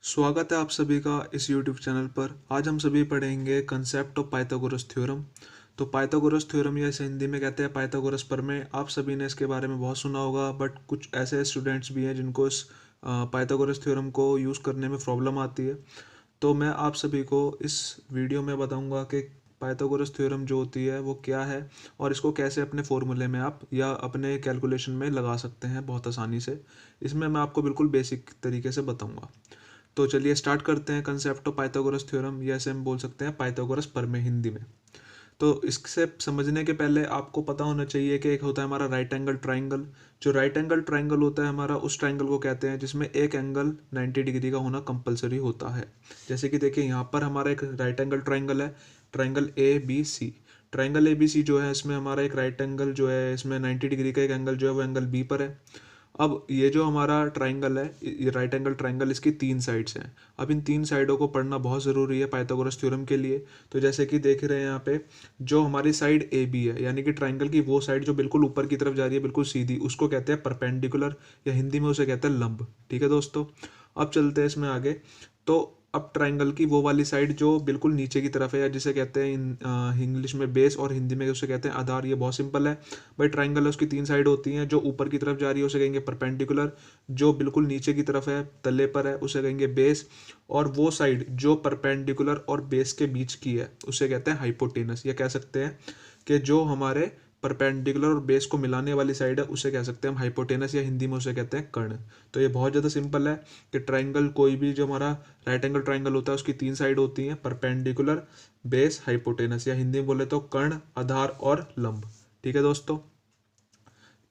स्वागत है आप सभी का इस YouTube चैनल पर। आज हम सभी पढ़ेंगे कंसेप्ट ऑफ पाइथागोरस थ्योरम। तो पाइथागोरस थ्योरम या इसे हिंदी में कहते हैं पाइथागोरस प्रमेय। आप सभी ने इसके बारे में बहुत सुना होगा, बट कुछ ऐसे स्टूडेंट्स भी हैं जिनको इस पाइथागोरस थ्योरम को यूज़ करने में प्रॉब्लम आती है। तो मैं आप सभी को इस वीडियो में बताऊंगा कि पाइथागोरस थ्योरम जो होती है वो क्या है और इसको कैसे अपने फॉर्मूले में आप या अपने कैलकुलेशन में लगा सकते हैं बहुत आसानी से। इसमें मैं आपको बिल्कुल बेसिक तरीके से बताऊंगा। तो चलिए स्टार्ट करते हैं कंसेप्ट ऑफ पाइथागोरस थ्योरम, या ऐसे हम बोल सकते हैं पाइथागोरस प्रमेय हिंदी में। तो इससे समझने के पहले आपको पता होना चाहिए कि एक होता है हमारा राइट एंगल ट्राइंगल। जो राइट एंगल ट्राइंगल होता है हमारा, उस ट्राइंगल को कहते हैं जिसमें एक एंगल 90 डिग्री का होना कंपलसरी होता है। जैसे कि देखिए यहाँ पर हमारा एक राइट एंगल ट्राइंगल है, triangle A B C. Triangle A B C जो है इसमें हमारा एक राइट एंगल जो है, इसमें 90 डिग्री का एक एंगल जो है वो एंगल बी पर है। अब ये जो हमारा ट्राइंगल है, ये राइट एंगल ट्राइंगल, इसकी तीन साइड्स हैं। अब इन तीन साइडों को पढ़ना बहुत ज़रूरी है पाइथागोरस थ्योरम के लिए। तो जैसे कि देख रहे हैं यहाँ पे, जो हमारी साइड ए बी है, यानी कि ट्राइंगल की वो साइड जो बिल्कुल ऊपर की तरफ जा रही है, बिल्कुल सीधी, उसको कहते हैं परपेंडिकुलर, या हिंदी में उसे कहते हैं लंब। ठीक है दोस्तों, अब चलते हैं इसमें आगे। तो अब ट्राइंगल की वो वाली साइड जो बिल्कुल नीचे की तरफ है, या जिसे कहते हैं इंग्लिश में बेस और हिंदी में उसे कहते हैं आधार, ये बहुत सिंपल है भाई। ट्राइंगल है, उसकी तीन साइड होती हैं। जो ऊपर की तरफ जा रही है उसे कहेंगे परपेंडिकुलर, जो बिल्कुल नीचे की तरफ है, तले पर है, उसे कहेंगे बेस, और वो साइड जो परपेंडिकुलर और बेस के बीच की है उसे कहते हैं हाइपोटेनस। ये कह सकते हैं कि जो हमारे परपेंडिकुलर और बेस को मिलाने वाली साइड है उसे कह सकते हैं हम हाइपोटेनस, या हिंदी में उसे कहते हैं कर्ण। तो ये बहुत ज़्यादा सिंपल है कि ट्राइंगल, कोई भी जो हमारा राइट एंगल ट्राइंगल होता है उसकी तीन साइड होती हैं, परपेंडिकुलर, बेस, हाइपोटेनस, या हिंदी में बोले तो कर्ण, आधार और लंब। ठीक है दोस्तों,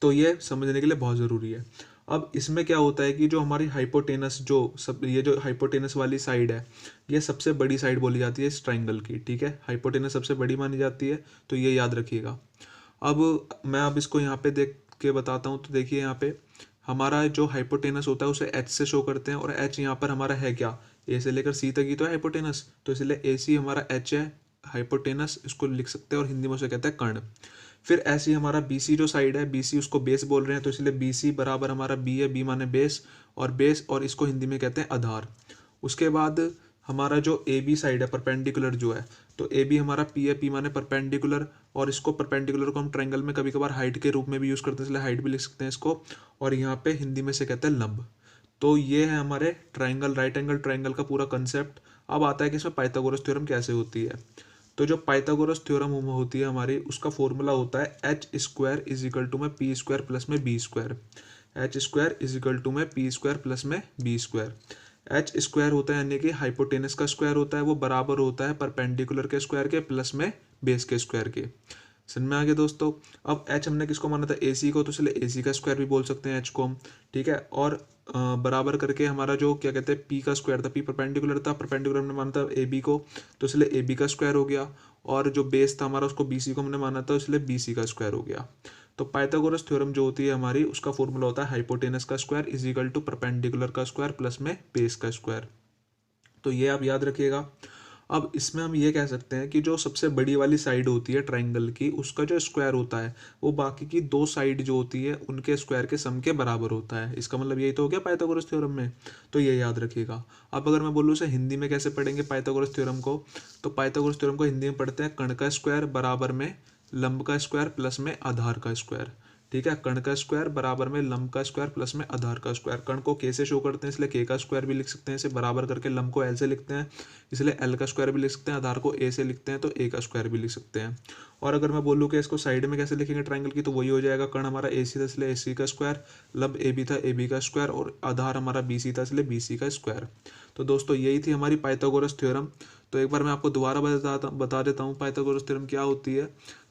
तो ये समझने के लिए बहुत ज़रूरी है। अब इसमें क्या होता है कि जो हमारी हाइपोटेनस, जो सब ये जो हाइपोटेनस वाली साइड है, ये सबसे बड़ी साइड बोली जाती है इस ट्राइंगल की। ठीक है, हाइपोटेनस सबसे बड़ी मानी जाती है, तो ये याद रखिएगा। अब इसको यहाँ पे देख के बताता हूँ। तो देखिए यहाँ पे हमारा जो हाइपोटेनस होता है उसे एच से शो करते हैं, और एच यहाँ पर हमारा है क्या, ए से लेकर सी तक ही तो है हाइपोटेनस, तो इसलिए ए सी हमारा एच है, हाइपोटेनस इसको लिख सकते हैं, और हिंदी में उसे कहते हैं कर्ण। फिर ऐसे ही हमारा बी सी जो साइड है, बी सी उसको बेस बोल रहे हैं, तो इसलिए बी सी बराबर हमारा बी है, बी माने बेस, और इसको हिंदी में कहते हैं आधार। उसके बाद हमारा जो ए बी साइड है, परपेंडिकुलर जो है, तो ए बी हमारा पी है, पी माने परपेंडिकुलर, और इसको परपेंडिकुलर को हम ट्रायंगल में कभी कभार हाइट के रूप में भी यूज़ करते हैं, इसलिए हाइट भी लिख सकते हैं इसको, और यहाँ पे हिंदी में से कहते हैं लंब। तो ये है हमारे ट्राइंगल, राइट एंगल ट्राइंगल का पूरा कंसेप्ट। अब आता है कि इसमें पाइथागोरस थ्योरम कैसे होती है। तो जो पाइथागोरस थ्योरम होती है हमारी, उसका फॉर्मूला होता है H square is equal to में पी स्क्वायर प्लस में B square. H square is equal to में पी स्क्वायर प्लस में बी स्क्वायर। एच स्क्वायर होता है यानी कि हाइपोटेनस का स्क्वायर होता है, वो बराबर होता है परपेंडिकुलर के स्क्वायर के प्लस में बेस के स्क्वायर के। समझ में आ गया दोस्तों। अब एच हमने किसको माना था, ए सी को, तो इसलिए ए सी का स्क्वायर भी बोल सकते हैं एच को हम। ठीक है, और बराबर करके हमारा जो क्या कहते हैं पी का स्क्वायर था, पी परपेंडिकुलर था, परपेंडिकुलर हमने माना था ए बी को, तो इसलिए ए बी का स्क्वायर हो गया। और जो बेस था हमारा, उसको बी सी को हमने माना था, इसलिए बी सी का स्क्वायर हो गया। तो पाइथागोरस थ्योरम जो होती है हमारी, उसका फॉर्मूला होता है हाइपोटेनस का square is equal to perpendicular का स्क्वायर प्लस में बेस का स्क्वायर। तो ये आप याद रखिएगा। अब इसमें हम ये कह सकते हैं कि जो सबसे बड़ी वाली साइड होती है ट्राइंगल की, उसका जो स्क्वायर होता है वो बाकी की दो साइड जो होती है उनके स्क्वायर के सम के बराबर होता है। इसका मतलब यही तो हो गया पाइथागोरस थ्योरम में। तो ये याद रखिएगा। अब अगर मैं बोलूँ इसे हिंदी में कैसे पढ़ेंगे पाइथागोरस थ्योरम को, तो पाइथागोरस थ्योरम को हिंदी में पढ़ते हैं कर्ण का स्क्वायर बराबर में लंब का स्क्वायर प्लस में आधार का स्क्वायर। ठीक है, कर्ण का स्क्वायर बराबर में लंब का स्क्वायर प्लस में आधार का स्क्वायर। कर्ण को के से शो करते हैं, इसलिए के का स्क्वायर भी लिख सकते हैं, इसे बराबर करके लंब को एल से लिखते हैं, इसलिए एल का स्क्वायर भी लिख सकते हैं, आधार को ए से लिखते हैं तो ए का स्क्वायर भी लिख सकते हैं। और अगर मैं बोलूँ कि इसको साइड में कैसे लिखेंगे ट्राइंगल की, तो वही हो जाएगा, कर्ण हमारा ए सी था इसलिए ए सी का स्क्वायर, लब ए बी था ए बी का स्क्वायर, और आधार हमारा बी सी था इसलिए बी सी का स्क्वायर। तो दोस्तों यही थी हमारी पाइथागोरस थ्योरम। तो एक बार मैं आपको दोबारा बता देता हूँ पाइथागोरस थ्योरम क्या होती है।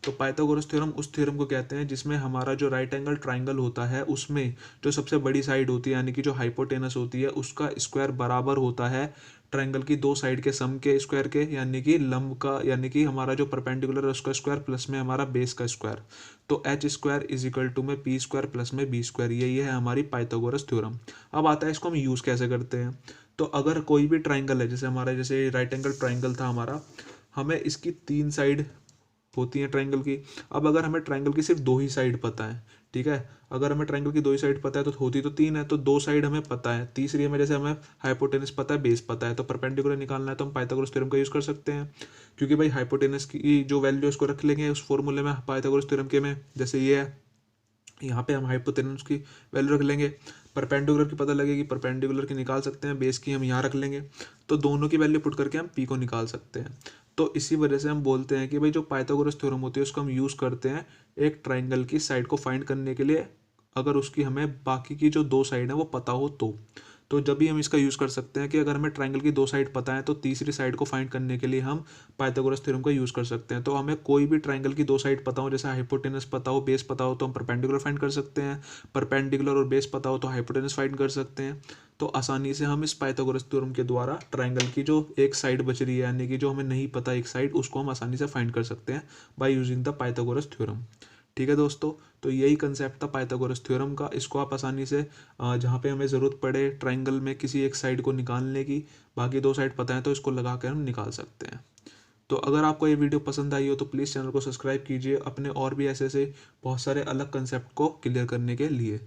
तो पाइथागोरस थ्योरम उस थ्योरम को कहते हैं जिसमें हमारा जो राइट एंगल ट्राइंगल होता है उसमें जो सबसे बड़ी साइड होती है, यानी कि जो हाइपोटेनस होती है, उसका स्क्वायर बराबर होता है ट्राइंगल की दो साइड के सम के स्क्वायर के, यानी कि लंब का, यानी कि हमारा जो परपेंडिकुलर है उसका स्क्वायर प्लस में हमारा बेस का स्क्वायर। तो H square is equal to में पी स्क्वायर प्लस में बी स्क्वायर, यही है हमारी पाइथागोरस थ्योरम। अब आता है इसको हम यूज़ कैसे करते हैं। तो अगर कोई भी ट्राइंगल है, जैसे हमारा जैसे राइट एंगल ट्राइंगल था हमारा, हमें इसकी तीन साइड होती हैं ट्रायंगल की। अब अगर हमें ट्रायंगल की सिर्फ 2 ही साइड पता है, ठीक है, अगर हमें ट्रायंगल की 2 ही साइड पता है तो होती तो 3 है, तो 2 साइड हमें पता है, तीसरी हमें जैसे हमें हाइपोटेनस पता है, बेस पता है, तो परपेंडिकुलर निकालना है तो हम पाइथागोरस थ्योरम का यूज़ कर सकते हैं। क्योंकि भाई हाइपोटेनस की जो वैल्यू है उसको रख लेंगे उस फॉर्मूले में पाइथागोरस थ्योरम के में, जैसे ये है, यहाँ पे हम हाइपोटेनस की वैल्यू रख लेंगे, परपेंडिकुलर की पता लगेगी, परपेंडिकुलर की निकाल सकते हैं, बेस की हम यहाँ रख लेंगे, तो दोनों की वैल्यू पुट करके हम पी को निकाल सकते हैं। तो इसी वजह से हम बोलते हैं कि भाई जो पाइथागोरस थ्योरम होती है उसको हम यूज़ करते हैं एक ट्राइंगल की साइड को फाइंड करने के लिए, अगर उसकी हमें बाकी की जो 2 साइड है वो पता हो तो जब भी हम इसका यूज़ कर सकते हैं कि अगर हमें ट्राइंगल की 2 साइड पता है तो तीसरी साइड को फाइंड करने के लिए हम पाइथागोरस थ्योरम का यूज़ कर सकते हैं। तो हमें कोई भी ट्राइंगल की 2 साइड पता हो, जैसे हाइपोटेनस पता हो, बेस पता हो, तो हम परपेंडिकुलर फाइंड कर सकते हैं, परपेंडिकुलर और बेस पता हो तो हाइपोटेनस फाइंड कर सकते हैं। तो आसानी से हम इस पाइथागोरस थ्योरम के द्वारा ट्राइंगल की जो एक साइड बच रही है, यानी कि जो हमें नहीं पता एक साइड, उसको हम आसानी से फाइंड कर सकते हैं by using the Pythagoras theorem. ठीक है दोस्तों, तो यही कंसेप्ट था पाइथागोरस थ्योरम का। इसको आप आसानी से जहाँ पे हमें ज़रूरत पड़े ट्राइंगल में किसी एक साइड को निकालने की, बाकी 2 साइड पता है तो इसको लगा कर हम निकाल सकते हैं। तो अगर आपको ये वीडियो पसंद आई हो तो प्लीज़ चैनल को सब्सक्राइब कीजिए अपने और भी ऐसे ऐसे बहुत सारे अलग कंसेप्ट को क्लियर करने के लिए।